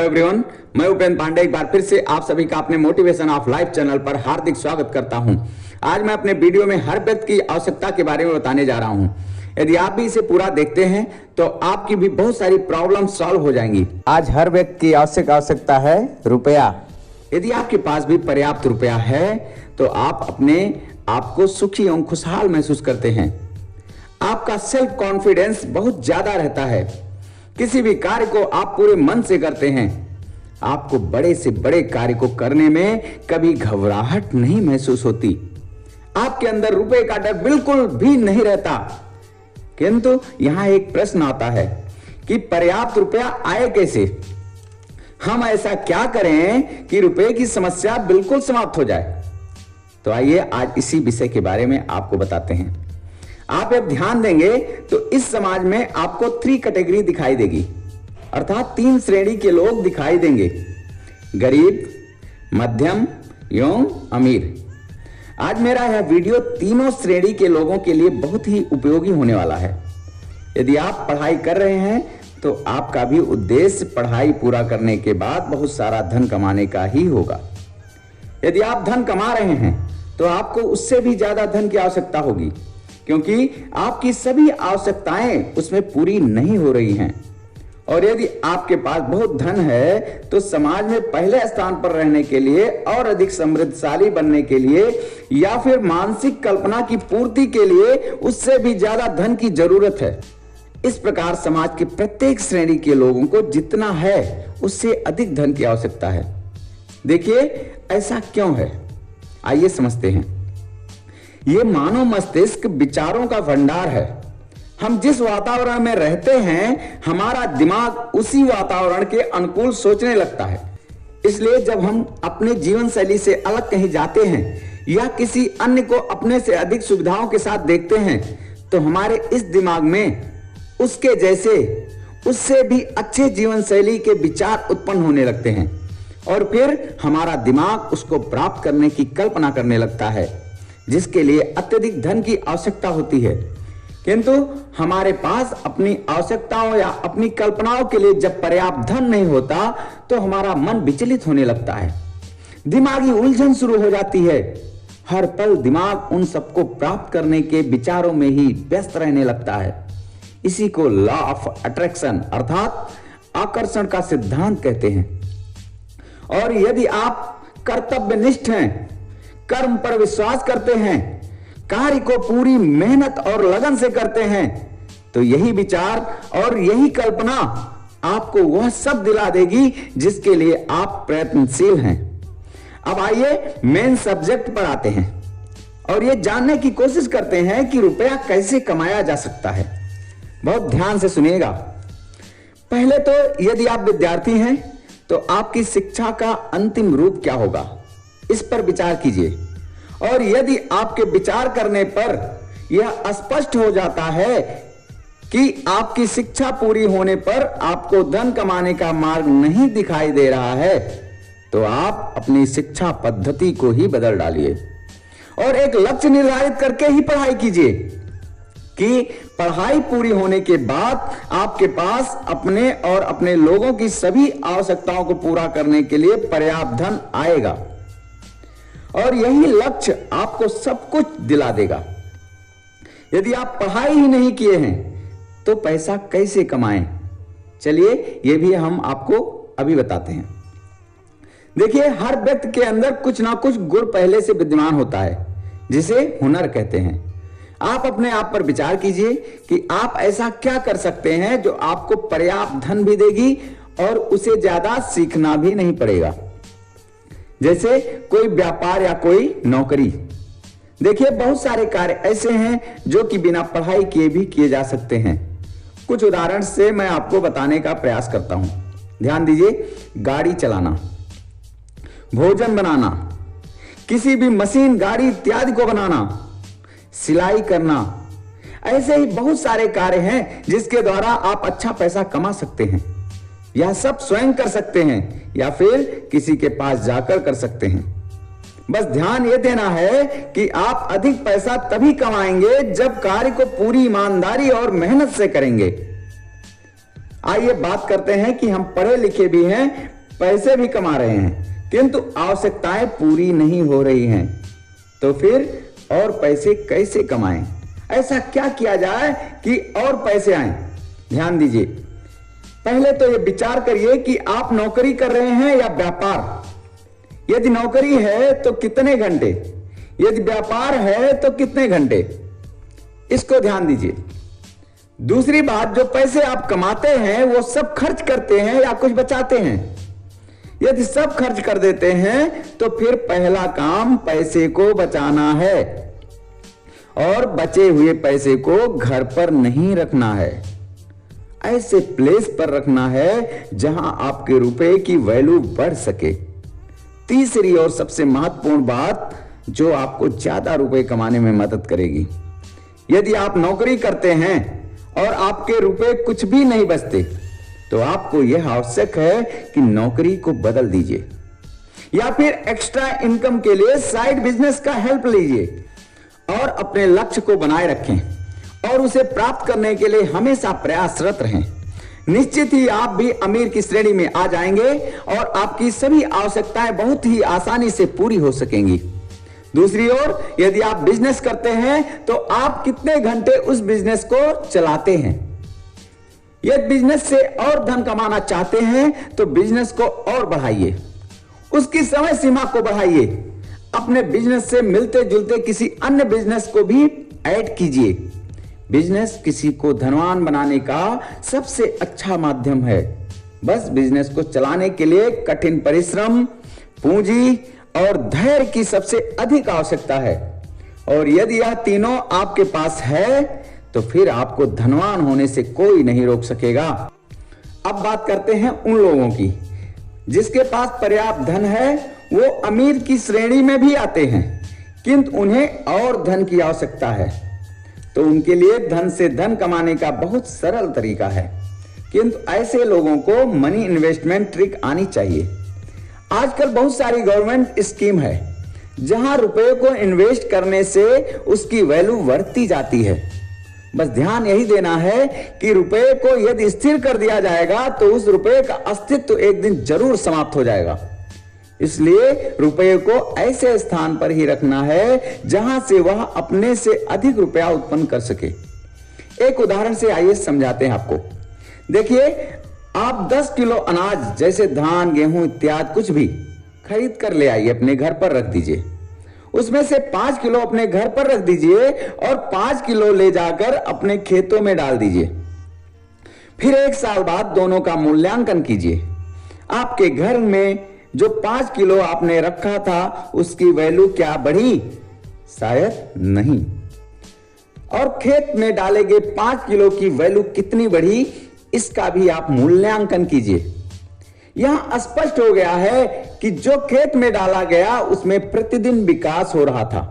Everyone, मैं उपेंद्र पांडे एक बार फिर से आप सभी का अपने मोटिवेशन ऑफ लाइफ चैनल पर हार्दिक स्वागत करता हूं। आज मैं अपने वीडियो में हर व्यक्ति की आवश्यकता के बारे में बताने जा रहा हूं। यदि आप भी इसे पूरा देखते हैं तो आपकी भी बहुत सारी प्रॉब्लम सॉल्व हो जाएंगी। आज हर व्यक्ति की आवश्यकता है रुपया। यदि आपके पास भी पर्याप्त रुपया है तो आप अपने आप को सुखी एवं खुशहाल महसूस करते हैं। आपका सेल्फ कॉन्फिडेंस बहुत ज्यादा रहता है। किसी भी कार्य को आप पूरे मन से करते हैं। आपको बड़े से बड़े कार्य को करने में कभी घबराहट नहीं महसूस होती। आपके अंदर रुपए का डर बिल्कुल भी नहीं रहता। किंतु यहां एक प्रश्न आता है कि पर्याप्त रुपया आए कैसे? हम ऐसा क्या करें कि रुपए की समस्या बिल्कुल समाप्त हो जाए? तो आइए आज इसी विषय के बारे में आपको बताते हैं। आप जब ध्यान देंगे तो इस समाज में आपको 3 कैटेगरी दिखाई देगी, अर्थात 3 श्रेणी के लोग दिखाई देंगे, गरीब, मध्यम एवं अमीर। आज मेरा यह वीडियो तीनों श्रेणी के लोगों के लिए बहुत ही उपयोगी होने वाला है। यदि आप पढ़ाई कर रहे हैं तो आपका भी उद्देश्य पढ़ाई पूरा करने के बाद बहुत सारा धन कमाने का ही होगा। यदि आप धन कमा रहे हैं तो आपको उससे भी ज्यादा धन की आवश्यकता होगी, क्योंकि आपकी सभी आवश्यकताएं उसमें पूरी नहीं हो रही हैं। और यदि आपके पास बहुत धन है तो समाज में पहले स्थान पर रहने के लिए और अधिक समृद्धशाली बनने के लिए या फिर मानसिक कल्पना की पूर्ति के लिए उससे भी ज्यादा धन की जरूरत है। इस प्रकार समाज के प्रत्येक श्रेणी के लोगों को जितना है उससे अधिक धन की आवश्यकता है। देखिए ऐसा क्यों है, आइए समझते हैं। ये मानव मस्तिष्क विचारों का भंडार है। हम जिस वातावरण में रहते हैं हमारा दिमाग उसी वातावरण के अनुकूल सोचने लगता है। इसलिए जब हम अपने जीवन शैली से अलग कहीं जाते हैं या किसी अन्य को अपने से अधिक सुविधाओं के साथ देखते हैं तो हमारे इस दिमाग में उसके जैसे उससे भी अच्छे जीवन शैली के विचार उत्पन्न होने लगते हैं और फिर हमारा दिमाग उसको प्राप्त करने की कल्पना करने लगता है, जिसके लिए अत्यधिक धन की आवश्यकता होती है। किंतु हमारे पास अपनी आवश्यकताओं या अपनी कल्पनाओं के लिए जब पर्याप्त धन नहीं होता तो हमारा मन विचलित होने लगता है, दिमागी उलझन शुरू हो जाती है। हर पल दिमाग उन सबको प्राप्त करने के विचारों में ही व्यस्त रहने लगता है। इसी को लॉ ऑफ अट्रैक्शन अर्थात आकर्षण का सिद्धांत कहते हैं। और यदि आप कर्तव्यनिष्ठ हैं, कर्म पर विश्वास करते हैं, कार्य को पूरी मेहनत और लगन से करते हैं तो यही विचार और यही कल्पना आपको वह सब दिला देगी जिसके लिए आप प्रयत्नशील हैं। अब आइए मेन सब्जेक्ट पर आते हैं और यह जानने की कोशिश करते हैं कि रुपया कैसे कमाया जा सकता है। बहुत ध्यान से सुनिएगा। पहले तो यदि आप विद्यार्थी हैं तो आपकी शिक्षा का अंतिम रूप क्या होगा, इस पर विचार कीजिए। और यदि आपके विचार करने पर यह स्पष्ट हो जाता है कि आपकी शिक्षा पूरी होने पर आपको धन कमाने का मार्ग नहीं दिखाई दे रहा है तो आप अपनी शिक्षा पद्धति को ही बदल डालिए और एक लक्ष्य निर्धारित करके ही पढ़ाई कीजिए कि पढ़ाई पूरी होने के बाद आपके पास अपने और अपने लोगों की सभी आवश्यकताओं को पूरा करने के लिए पर्याप्त धन आएगा और यही लक्ष्य आपको सब कुछ दिला देगा। यदि आप पढ़ाई ही नहीं किए हैं तो पैसा कैसे कमाएं? चलिए यह भी हम आपको अभी बताते हैं। देखिए हर व्यक्ति के अंदर कुछ ना कुछ गुण पहले से विद्यमान होता है जिसे हुनर कहते हैं। आप अपने आप पर विचार कीजिए कि आप ऐसा क्या कर सकते हैं जो आपको पर्याप्त धन भी देगी और उसे ज्यादा सीखना भी नहीं पड़ेगा। जैसे कोई व्यापार या कोई नौकरी। देखिए बहुत सारे कार्य ऐसे हैं जो कि बिना पढ़ाई किए भी किए जा सकते हैं। कुछ उदाहरण से मैं आपको बताने का प्रयास करता हूं। ध्यान दीजिए, गाड़ी चलाना, भोजन बनाना, किसी भी मशीन, गाड़ी इत्यादि को बनाना, सिलाई करना, ऐसे ही बहुत सारे कार्य हैं जिसके द्वारा आप अच्छा पैसा कमा सकते हैं। यह सब स्वयं कर सकते हैं या फिर किसी के पास जाकर कर सकते हैं। बस ध्यान यह देना है कि आप अधिक पैसा तभी कमाएंगे जब कार्य को पूरी ईमानदारी और मेहनत से करेंगे। आइए बात करते हैं कि हम पढ़े लिखे भी हैं पैसे भी कमा रहे हैं, किंतु आवश्यकताएं पूरी नहीं हो रही हैं। तो फिर और पैसे कैसे कमाएं? ऐसा क्या किया जाए कि और पैसे आएं? ध्यान दीजिए, पहले तो ये विचार करिए कि आप नौकरी कर रहे हैं या व्यापार। यदि नौकरी है तो कितने घंटे, यदि व्यापार है तो कितने घंटे, इसको ध्यान दीजिए। दूसरी बात, जो पैसे आप कमाते हैं वो सब खर्च करते हैं या कुछ बचाते हैं? यदि सब खर्च कर देते हैं तो फिर पहला काम पैसे को बचाना है और बचे हुए पैसे को घर पर नहीं रखना है, ऐसे प्लेस पर रखना है जहां आपके रुपए की वैल्यू बढ़ सके। तीसरी और सबसे महत्वपूर्ण बात जो आपको ज्यादा रुपए कमाने में मदद करेगी, यदि आप नौकरी करते हैं और आपके रुपए कुछ भी नहीं बचते तो आपको यह आवश्यक है कि नौकरी को बदल दीजिए या फिर एक्स्ट्रा इनकम के लिए साइड बिजनेस का हेल्प लीजिए और अपने लक्ष्य को बनाए रखें और उसे प्राप्त करने के लिए हमेशा प्रयासरत रहें। निश्चित ही आप भी अमीर की श्रेणी में आ जाएंगे और आपकी सभी आवश्यकताएं बहुत ही आसानी से पूरी हो सकेंगी। दूसरी ओर, यदि आप बिजनेस करते हैं तो आप कितने घंटे उस बिजनेस को चलाते हैं? यदि बिजनेस से और धन कमाना चाहते हैं तो बिजनेस को और बढ़ाइए, उसकी समय सीमा को बढ़ाइए, अपने बिजनेस से मिलते जुलते किसी अन्य बिजनेस को भी ऐड कीजिए। बिजनेस किसी को धनवान बनाने का सबसे अच्छा माध्यम है। बस बिजनेस को चलाने के लिए कठिन परिश्रम, पूंजी और धैर्य की सबसे अधिक आवश्यकता है और यदि यह तीनों आपके पास है तो फिर आपको धनवान होने से कोई नहीं रोक सकेगा। अब बात करते हैं उन लोगों की जिसके पास पर्याप्त धन है। वो अमीर की श्रेणी में भी आते हैं किंतु उन्हें और धन की आवश्यकता है, तो उनके लिए धन से धन कमाने का बहुत सरल तरीका है, किंतु ऐसे लोगों को मनी इन्वेस्टमेंट ट्रिक आनी चाहिए। आजकल बहुत सारी गवर्नमेंट स्कीम है जहां रुपए को इन्वेस्ट करने से उसकी वैल्यू बढ़ती जाती है। बस ध्यान यही देना है कि रुपए को यदि स्थिर कर दिया जाएगा तो उस रुपए का अस्तित्व एक दिन जरूर समाप्त हो जाएगा। इसलिए रुपए को ऐसे स्थान पर ही रखना है जहां से वह अपने से अधिक रुपया उत्पन्न कर सके। एक उदाहरण से आइए समझाते हैं आपको। देखिए, आप 10 किलो अनाज जैसे धान, गेहूं इत्यादि कुछ भी खरीद कर ले आइए, अपने घर पर रख दीजिए। उसमें से 5 किलो अपने घर पर रख दीजिए और 5 किलो ले जाकर अपने खेतों में डाल दीजिए। फिर 1 साल बाद दोनों का मूल्यांकन कीजिए। आपके घर में जो 5 किलो आपने रखा था उसकी वैल्यू क्या बढ़ी? शायद नहीं। और खेत में डाले गए 5 किलो की वैल्यू कितनी बढ़ी, इसका भी आप मूल्यांकन कीजिए। यहां स्पष्ट हो गया है कि जो खेत में डाला गया उसमें प्रतिदिन विकास हो रहा था।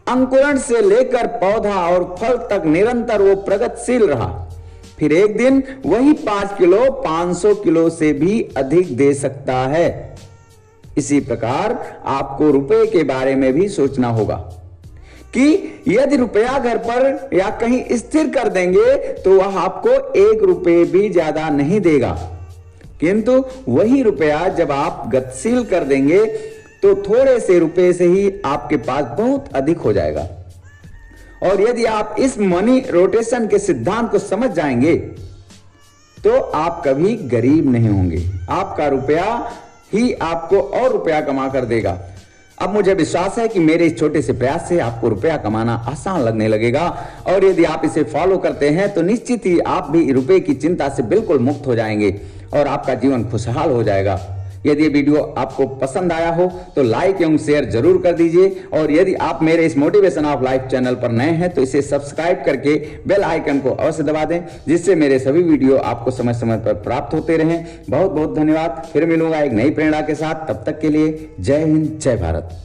अंकुरण से लेकर पौधा और फल तक निरंतर वो प्रगतिशील रहा। फिर एक दिन वही 5 किलो 500 किलो से भी अधिक दे सकता है। इसी प्रकार आपको रुपए के बारे में भी सोचना होगा कि यदि रुपया घर पर या कहीं स्थिर कर देंगे तो वह आपको 1 रुपये भी ज्यादा नहीं देगा, किंतु वही रुपया जब आप गतिशील कर देंगे तो थोड़े से रुपए से ही आपके पास बहुत अधिक हो जाएगा। और यदि आप इस मनी रोटेशन के सिद्धांत को समझ जाएंगे तो आप कभी गरीब नहीं होंगे। आपका रुपया ही आपको और रुपया कमा कर देगा। अब मुझे विश्वास है कि मेरे इस छोटे से प्रयास से आपको रुपया कमाना आसान लगने लगेगा और यदि आप इसे फॉलो करते हैं तो निश्चित ही आप भी रुपए की चिंता से बिल्कुल मुक्त हो जाएंगे और आपका जीवन खुशहाल हो जाएगा। यदि ये वीडियो आपको पसंद आया हो तो लाइक एवं शेयर जरूर कर दीजिए और यदि आप मेरे इस मोटिवेशन ऑफ लाइफ चैनल पर नए हैं तो इसे सब्सक्राइब करके बेल आइकन को अवश्य दबा दें, जिससे मेरे सभी वीडियो आपको समय समय पर प्राप्त होते रहें। बहुत बहुत धन्यवाद। फिर मिलूंगा एक नई प्रेरणा के साथ। तब तक के लिए जय हिंद, जय भारत।